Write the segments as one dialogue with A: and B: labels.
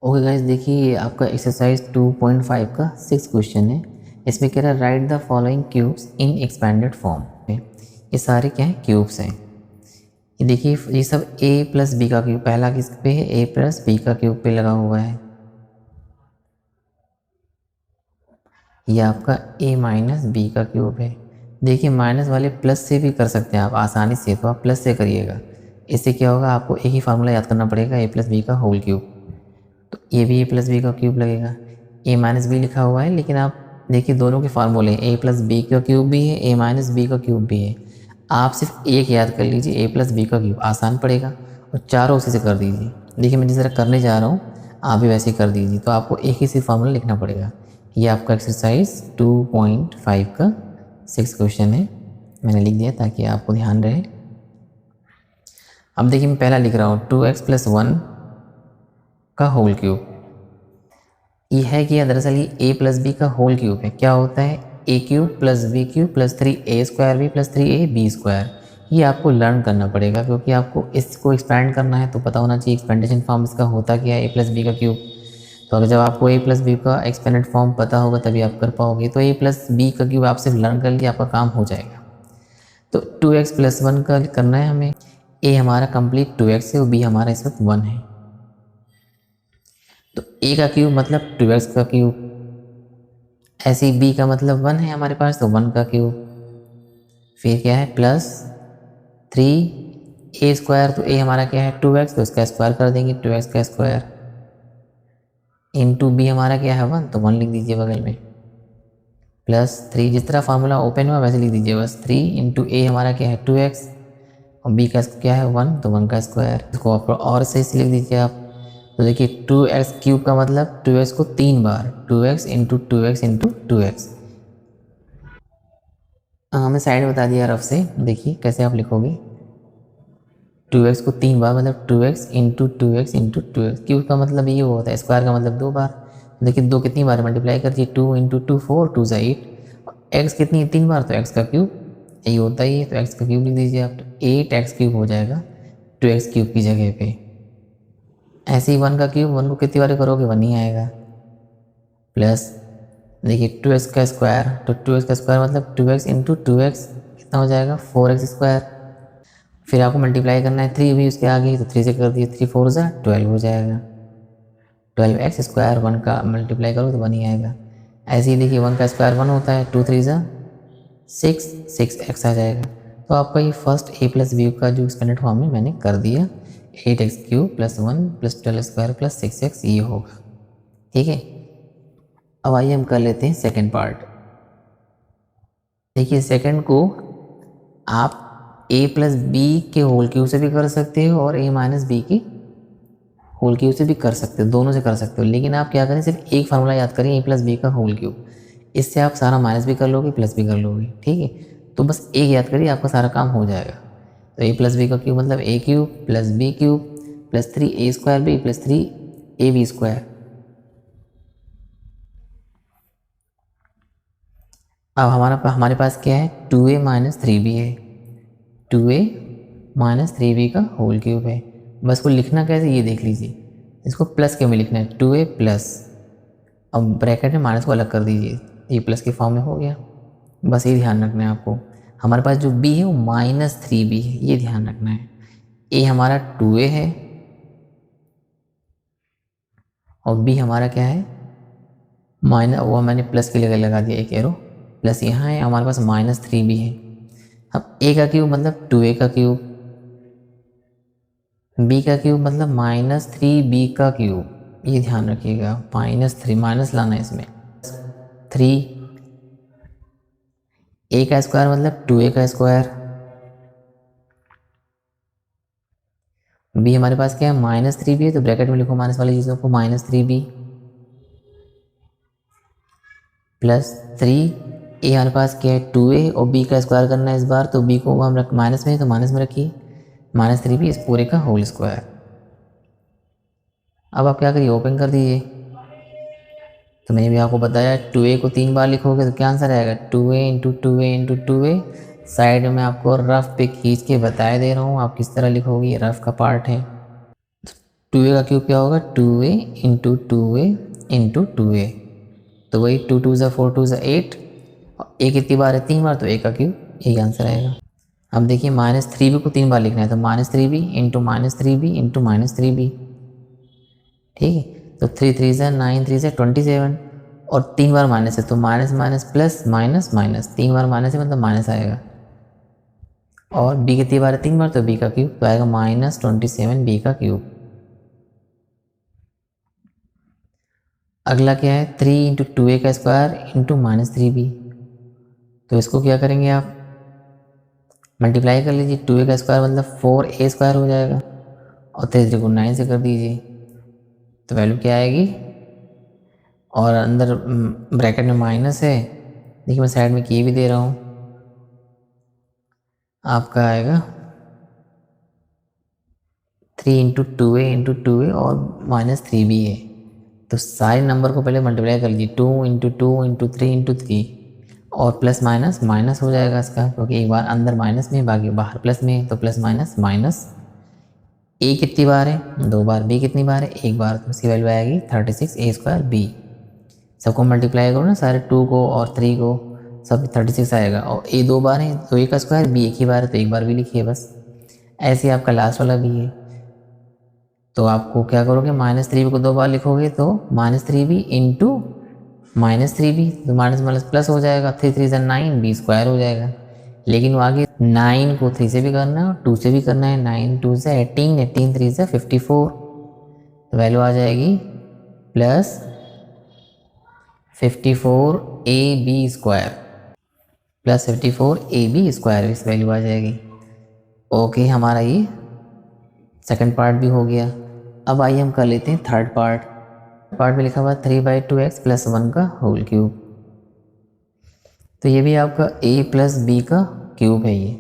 A: Okay guys, देखिए आपका exercise 2.5 का 6 क्वेश्चन है। इसमें कह रहा है right the following cubes in expanded form. ये सारे क्या हैं? क्यूब्स हैं। ये देखिए, ये सब a प्लस बी का क्यूब, पहला किस पे है? a प्लस बी का क्यूब पे लगा हुआ है। ये आपका a माइनस बी का क्यूब है। देखिए, माइनस वाले प्लस से भी कर सकते हैं आप आसानी से, तो आप प्लस से करिएगा। इससे क्या होगा, आपको एक ही फार्मूला याद करना पड़ेगा, a प्लस बी का होल क्यूब। तो ये भी ए प्लस बी का क्यूब लगेगा। ए माइनस बी लिखा हुआ है, लेकिन आप देखिए दोनों के फार्मूले हैं, ए प्लस बी का क्यूब भी है, ए माइनस बी का क्यूब भी है। आप सिर्फ एक याद कर लीजिए, ए प्लस बी का क्यूब, आसान पड़ेगा, और चारों उसी से कर दीजिए। देखिए मैं जिस तरह करने जा रहा हूँ आप भी वैसे ही कर दीजिए, तो आपको एक ही सिर्फ फार्मूला लिखना पड़ेगा। ये आपका एक्सरसाइज 2.5 का 6 क्वेश्चन है, मैंने लिख दिया ताकि आपको ध्यान रहे। अब देखिए मैं पहला लिख रहा हूँ 2x+1 का होल क्यूब। ये है कि दरअसल ये ए प्लस बी का होल क्यूब है। क्या होता है? A cube plus B cube plus 3a² B plus 3ab²। ये आपको लर्न करना पड़ेगा, क्योंकि आपको इसको एक्सपैंड करना है तो पता होना चाहिए एक्सपेंडेशन फॉर्म इसका होता क्या है, ए प्लस बी का क्यूब। तो अगर जब आपको ए प्लस बी का एक्सपेंडेड फॉर्म पता होगा तभी आप कर पाओगे। तो ए प्लस बी का क्यूब आप सिर्फ लर्न कर लीजिए, आपका काम हो जाएगा। तो 2x+1 का करना है हमें। ए हमारा कंप्लीट 2x है और बी हमारा इस वक्त 1 है। तो ए का क्यूब मतलब 2x का क्यूब, ऐसे ही बी का मतलब 1 है हमारे पास, तो 1 का क्यूब। फिर क्या है? Plus 3a²। तो ए हमारा क्या है? 2x, तो इसका स्क्वायर कर देंगे, 2x का स्क्वायर। इंटू बी हमारा क्या है? 1, तो 1 लिख दीजिए बगल में। प्लस 3, जिस तरह फार्मूला ओपन हुआ वैसे लिख दीजिए बस। 3 इंटू ए हमारा क्या है? 2x, और बी का क्या है? 1, तो 1 का स्क्वायर। इसको और सही से लिख दीजिए आप। तो देखिए 2x क्यूब का मतलब 2x को 3 बार, 2x into 2x into 2x। हमें साइड में बता दिया रफ से, देखिए कैसे आप लिखोगे। 2x को 3 बार मतलब 2x into 2x into 2x। Cube का मतलब ये होता है, स्क्वायर का मतलब 2 बार। देखिए 2 कितनी बार मल्टीप्लाई करती है? 2 इंटू 2 4, 2 ज़ा 8। एक्स कितनी है? 3 बार, तो x का क्यूब यही होता ही है, तो x का क्यूब लिख दीजिए आप। तो 8x क्यूब हो जाएगा 2x क्यूब की जगह पे। ऐसे ही 1 का क्यूब, 1 को कितनी बार करोगे? 1 ही आएगा। प्लस देखिए 2x का स्क्वायर, तो 2x का स्क्वायर मतलब 2x इंटू 2x कितना हो जाएगा? 4x²। फिर आपको मल्टीप्लाई करना है 3 भी उसके आगे, तो 3 से कर दिए, 3 4 ज़ा 12 हो जाएगा। 12x², 1 का मल्टीप्लाई करो तो 1 ही आएगा। ऐसे ही देखिए 1 का स्क्वायर 1 होता है, 2 3 ज़ा 6, 6x आ जाएगा। तो आपका ये फर्स्ट ए प्लस बी का जो एक्सपेंडेड फॉर्म है मैंने कर दिया। 8x³ plus 1 plus 12² plus 6x ये होगा। ठीक है, अब आइए हम कर लेते हैं सेकेंड पार्ट। देखिए सेकेंड को आप a प्लस बी के होल क्यूब से भी कर सकते हो और a माइनस बी की होल क्यूब से भी कर सकते हो, दोनों से कर सकते हो। लेकिन आप क्या करें, सिर्फ एक फार्मूला याद करें, a प्लस बी का होल क्यूब। इससे आप सारा माइनस भी कर लोगे, प्लस भी कर लोगे। ठीक है, तो बस एक याद करिए, आपका सारा काम हो जाएगा। तो a प्लस बी का क्यूब मतलब a cube plus B cube plus 3a² B plus 3ab²। अब हमारे पास क्या है? 2a माइनस 3b है। 2a माइनस 3b का होल क्यूब है। बस को लिखना कैसे ये देख लीजिए, इसको प्लस के में लिखना है, 2a प्लस, अब ब्रैकेट में माइनस को अलग कर दीजिए, ये प्लस के फॉर्म में हो गया। बस ये ध्यान रखना है आपको। हमारे पास जो b है वो -3b है, ये ध्यान रखना है। a हमारा 2a है और b हमारा क्या है? माइनस, वो मैंने प्लस के लिए लगा दिया एक एरो, प्लस यहाँ है हमारे पास -3b है। अब a का क्यूब मतलब 2a का क्यूब, b का क्यूब मतलब -3b का क्यूब, ये ध्यान रखिएगा। -3 माइनस लाना है इसमें। 3 a का स्क्वायर मतलब 2a का स्क्वायर। b हमारे पास क्या है? -3b है, तो ब्रैकेट में लिखो माइनस वाली चीज़ों को, -3b प्लस 3। a हमारे पास क्या है? 2a, और b का स्क्वायर करना है इस बार, तो b को हम माइनस में है तो माइनस में रखिए, -3b इस पूरे का होल स्क्वायर। अब आप क्या करिए, ओपन कर दीजिए। तो मैंने भी आपको बताया 2a को 3 बार लिखोगे तो क्या आंसर आएगा? 2a into 2a into 2a। Side में आपको रफ पे खींच के बताए दे रहा हूँ, आप किस तरह लिखोगे, ये रफ का पार्ट है। 2a का क्यूब क्या होगा, 2a into 2a into 2a, तो वही 2 2 ज़ा 4 2 ज़ा 8, ए कितनी बार है, 3 बार, तो ए का क्यूब यही आंसर आएगा। अब देखिए -3b को 3 बार लिखना है, तो -3b into -3b into -3b, ठीक है। तो 3 3 ज़ा 9 3 ज़ा 27, और 3 बार माइनस है तो minus minus plus minus minus, 3 बार माइनस है मतलब माइनस आएगा। और b कितनी बार है, 3 बार, तो b का क्यूब तो आएगा -27 b का क्यूब। अगला क्या है, 3 इंटू 2a का स्क्वायर इंटू -3b, तो इसको क्या करेंगे आप, मल्टीप्लाई कर लीजिए। 2a का स्क्वायर मतलब 4a स्क्वायर हो जाएगा, और 3 को 9 से कर दीजिए, तो वैल्यू क्या आएगी, और अंदर ब्रैकेट में माइनस है, देखिए मैं साइड में की भी दे रहा हूँ, आपका आएगा 3 इंटू 2a इंटू 2a और -3b है, तो सारे नंबर को पहले मल्टीप्लाई कर लीजिए, 2 इंटू 2 इंटू 3 इंटू 3, और प्लस माइनस माइनस हो जाएगा इसका, क्योंकि एक बार अंदर माइनस में बाकी बाहर प्लस में, तो प्लस माइनस माइनस। ए कितनी बार है, 2 बार, बी कितनी बार है, 1 बार, तो उसकी वैल्यू आएगी 36 a स्क्वायर बी। सबको मल्टीप्लाई करो ना, सारे 2 को और 3 को, सब 36 आएगा, और ए 2 बार है तो ए का स्क्वायर, बी 1 ही बार है तो 1 बार भी लिखिए बस। ऐसे ही आपका लास्ट वाला भी है, तो आपको क्या करोगे, -3b को 2 बार लिखोगे तो -3b इंटू -3b, तो माइनस माइनस प्लस हो जाएगा, 3 3 ज़ा 9 b स्क्वायर हो जाएगा। लेकिन वो आगे 9 को 3 से भी करना है और 2 से भी करना है, 9 2 ज़ा 18, 18 3 ज़ा 54, तो वैल्यू आ जाएगी plus 54ab square, plus 54ab square, इस वैल्यू आ जाएगी। ओके, हमारा ये सेकंड पार्ट भी हो गया। अब आइए हम कर लेते हैं थर्ड पार्ट में लिखा हुआ 3/2x प्लस 1 का होल क्यूब, तो ये भी आपका a प्लस बी का क्यूब है, ये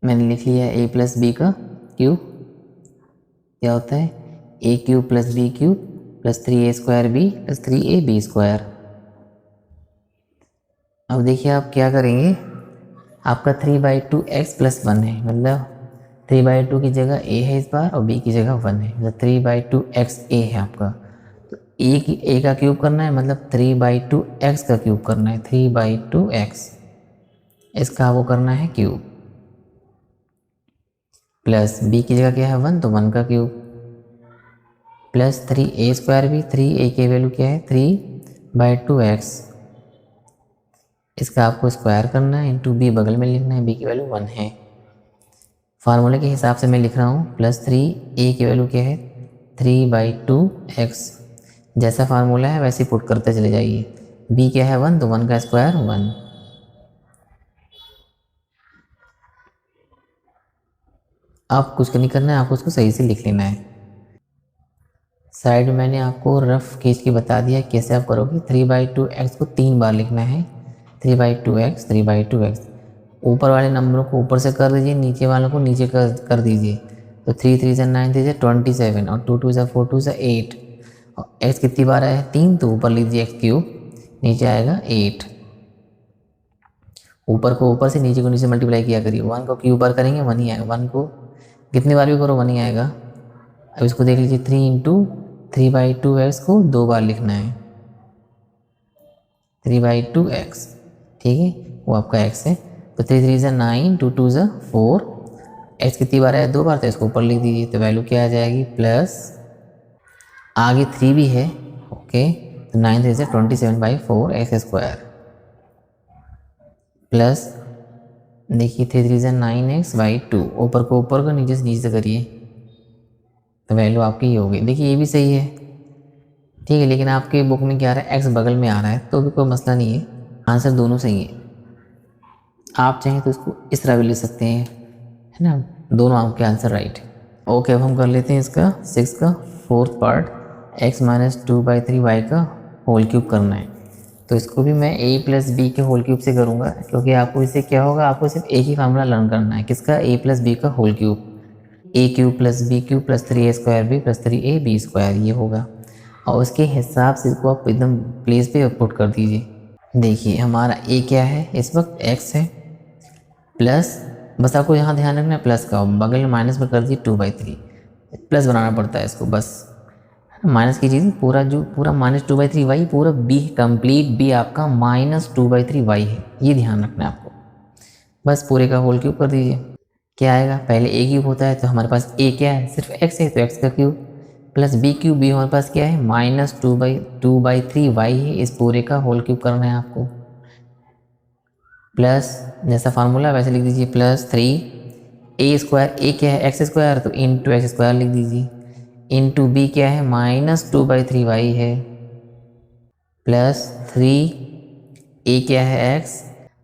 A: मैंने लिख लिया a प्लस बी का क्यूब। क्या होता है, a cube plus B cube plus 3a square B plus 3ab square. अब देखिए आप क्या करेंगे, आपका 3/2x प्लस 1 है, मतलब 3/2 की जगह a है इस बार, और b की जगह 1 है, मतलब 3/2x a है आपका। तो a का क्यूब करना है, मतलब 3/2x का क्यूब करना है, 3/2x इसका वो करना है क्यूब, प्लस b की जगह क्या है 1, तो 1 का क्यूब, प्लस 3a स्क्वायर भी, 3a की वैल्यू क्या है 3/2x, इसका आपको स्क्वायर करना है, इंटू b बगल में लिखना है, b की वैल्यू 1 है। फार्मूले के हिसाब से मैं लिख रहा हूँ, प्लस 3a की वैल्यू क्या है 3/2x, जैसा फार्मूला है वैसे पुट करते चले जाइए। b क्या है 1, तो 1 का स्क्वायर 1, आप कुछ नहीं करना है, आपको उसको सही से लिख लेना है। साइड में मैंने आपको रफ खींच के बता दिया कैसे आप करोगे। 3/2x को 3 बार लिखना है, 3/2x 3/2x, ऊपर वाले नंबरों को ऊपर से कर दीजिए, नीचे वालों को नीचे कर दीजिए, तो 3 3 ज़ा 9 3 ज़ा 27, और 2 2 ज़ा 4 2 ज़ा 8, और x कितनी बार आया है 3, तो ऊपर लीजिए x क्यूब, नीचे आएगा 8, ऊपर को ऊपर से नीचे को नीचे मल्टीप्लाई किया करिए, 1 को क्यूब बार करेंगे 1 ही आएगा, 1 को कितनी बार भी करो 1 ही आएगा। अब इसको देख लीजिए, 3 इंटू 3/2x को 2 बार लिखना है, 3/2x, ठीक है, वो आपका x है, तो 3 3 ज़ा 9 2 2 ज़ा 4, x कितनी बार है 2 बार, तो इसको ऊपर लिख दीजिए, तो वैल्यू क्या आ जाएगी, प्लस आगे 3 भी है, ओके, तो 9 3 ज़ा 27/4 एक्स स्क्वायर, प्लस देखिए 3 3 ज़ा 9x/2, ऊपर को ऊपर को नीचे से करिए, तो वैल्यू आपकी ये होगी। देखिए ये भी सही है, ठीक है, लेकिन आपके बुक में क्या आ रहा है, x बगल में आ रहा है, तो भी कोई मसला नहीं है, आंसर दोनों सही है। आप चाहें तो इसको इस तरह भी लिख सकते हैं, है ना, दोनों आपके आंसर राइट है। ओके, अब हम कर लेते हैं इसका 6 का फोर्थ पार्ट, x - 2/3y का होल क्यूब करना है, तो इसको भी मैं a प्लस बी के होल क्यूब से करूँगा, क्योंकि आपको इससे क्या होगा, आपको सिर्फ एक ही फार्मूला लर्न करना है, किसका, a प्लस बी का whole cube, a cube plus b cube plus 3a square b plus 3ab square, ये होगा, और उसके हिसाब से इसको आप एकदम प्लेस पे पुट कर दीजिए। देखिए हमारा a क्या है इस वक्त, x है, प्लस बस आपको यहाँ ध्यान रखना है प्लस का, बगल में माइनस में कर दीजिए 2/3, प्लस बनाना पड़ता है इसको बस, माइनस की चीज़ पूरा जो पूरा -2/3y पूरा b कंप्लीट b आपका -2/3y है, ये ध्यान रखना है आपको। बस पूरे का होल क्यूब कर दीजिए। क्या आएगा, पहले a क्यूब होता है तो हमारे पास a क्या है, सिर्फ x है तो x का cube, plus b cube, b हमारे पास क्या है -2/3y है, इस पूरे का होल क्यूब करना है आपको। प्लस जैसा फार्मूला वैसे लिख दीजिए, +3a², a क्या है x², तो इंटू x² लिख दीजिए, इंटू b क्या है -2/3y है, प्लस 3a क्या है x,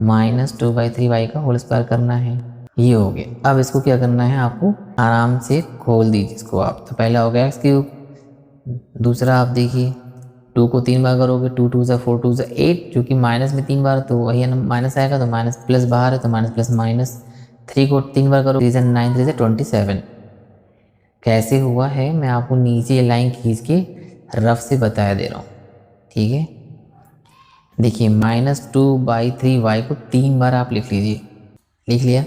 A: -2/3y का होल स्क्वायर करना है। ये हो गया। अब इसको क्या करना है आपको, आराम से खोल दीजिए इसको आप। तो पहला हो गया x³, दूसरा आप देखिए 2 को 3 बार करोगे, 2 2 ज़ा 4 2 ज़ा 8, जो कि माइनस में 3 बार तो वही माइनस आएगा, तो माइनस प्लस बाहर है तो माइनस प्लस माइनस। 3 को 3 बार करो, 3 ज़ा 9 3 ज़ा 27। कैसे हुआ है मैं आपको नीचे लाइन खींच के रफ से बताया दे रहा हूँ, ठीक है। देखिए -2/3y को 3 बार आप लिख लीजिए, लिख लिया।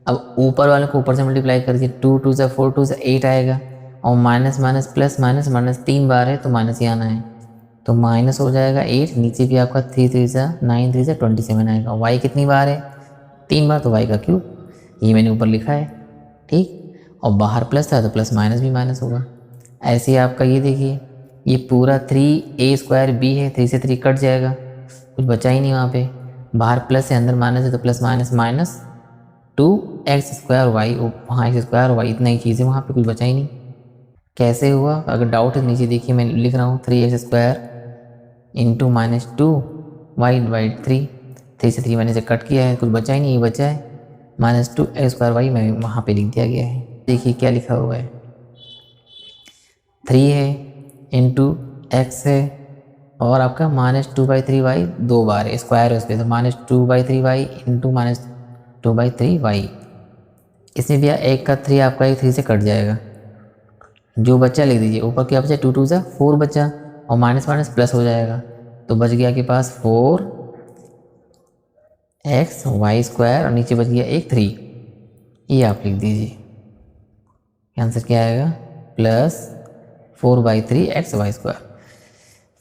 A: अब ऊपर वाले को ऊपर से मल्टीप्लाई कर दीजिए, 2 2 ज़ा 4 2 ज़ा 8 आएगा, और minus minus plus minus minus 3 बार है तो माइनस ही आना है, तो माइनस हो जाएगा 8, नीचे भी आपका 3 3 ज़ा 9 3 ज़ा 27 आएगा। y कितनी बार है, 3 बार, तो y का क्यूब, ये मैंने ऊपर लिखा है, ठीक। और बाहर प्लस था तो प्लस माइनस भी माइनस होगा। ऐसे ही आपका ये देखिए, ये पूरा 3a² b है, 3 से 3 कट जाएगा, कुछ बचा ही नहीं वहाँ पे, बाहर प्लस है अंदर माइनस है तो plus minus minus 2x² y, वहाँ x² y, इतना ही चीज़ है, वहाँ पे कुछ बचा ही नहीं। कैसे हुआ, अगर डाउट है नीचे देखिए मैं लिख रहा हूँ, 3x² इंटू -2y/3, 3 से 3 मैंने से कट किया है, कुछ बचा ही नहीं, ये बचा है -2x² y, मैं वहाँ पे लिख दिया गया है। देखिए क्या लिखा हुआ है, 3 है इंटू x है, और आपका -2/3y 2 बार है, स्क्वायर है उस पर, तो -2/3y इंटू -2/3y, इसमें भी एक का 3 आपका एक 3 से कट जाएगा, जो बच्चा लिख दीजिए। ऊपर क्या बचा, 2 2 ज़ा 4 बचा, और माइनस माइनस प्लस हो जाएगा, तो बच गया आपके पास 4xy², और नीचे बच गया एक 3, ये आप लिख दीजिए। आंसर क्या आएगा, +4/3xy²।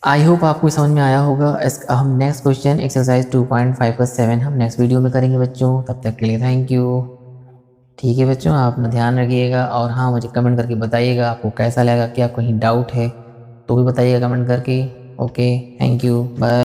A: आई होप आपको समझ में आया होगा। हम नेक्स्ट क्वेश्चन एक्सरसाइज 2.5 का 7 हम नेक्स्ट वीडियो में करेंगे बच्चों। तब तक के लिए थैंक यू। ठीक है बच्चों, आप अपना ध्यान रखिएगा, और हाँ मुझे कमेंट करके बताइएगा आपको कैसा लगा, क्या कहीं डाउट है तो भी बताइएगा कमेंट करके। Okay, thank you, bye.